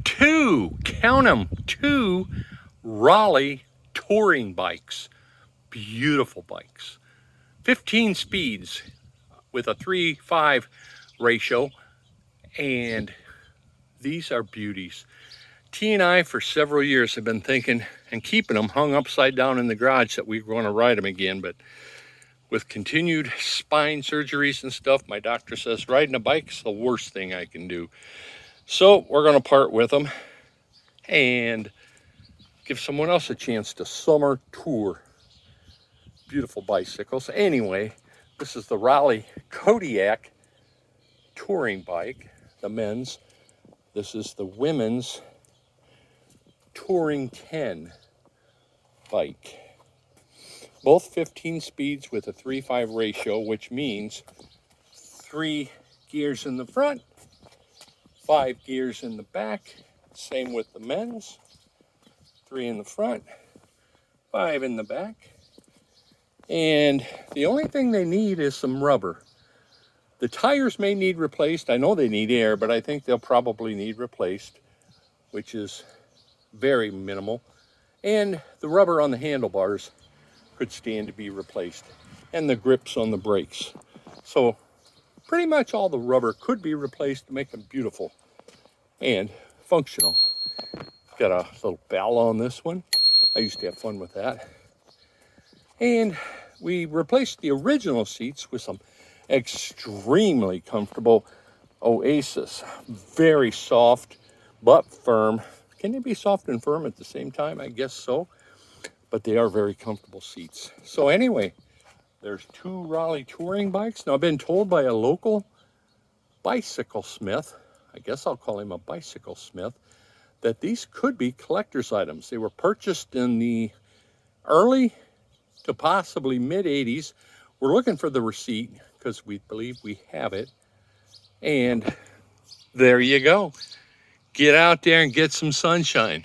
count them, two Raleigh Touring Bikes. Beautiful bikes. 15 speeds with a 3:5 ratio, and these are beauties. T and I for several years have been thinking and keeping them hung upside down in the garage that we were going to ride them again, but with continued spine surgeries and stuff, my doctor says riding a bike's the worst thing I can do. So we're going to part with them and give someone else a chance to summer tour. Beautiful bicycles. Anyway, this is the Raleigh Kodiak touring bike, the men's. This is the women's Touring 10 bike. Both 15 speeds with a 3:5 ratio, which means 3 gears in the front, 5 gears in the back. Same with the men's. 3 in the front, 5 in the back. And the only thing they need is some rubber. The tires may need replaced. I know they need air, but I think they'll probably need replaced, which is very minimal. And the rubber on the handlebars could stand to be replaced, and the grips on the brakes. So pretty much all the rubber could be replaced to make them beautiful and functional. Got a little bell on this one. I used to have fun with that. And we replaced the original seats with some extremely comfortable Oasis. Very soft but firm. Can they be soft and firm at the same time? I guess so. But they are very comfortable seats. So anyway, there's 2 Raleigh touring bikes. Now I've been told by a local bicycle smith, I guess I'll call him a bicycle smith, that these could be collector's items. They were purchased in the early to possibly mid-80s. We're looking for the receipt because we believe we have it. And there you go. Get out there and get some sunshine.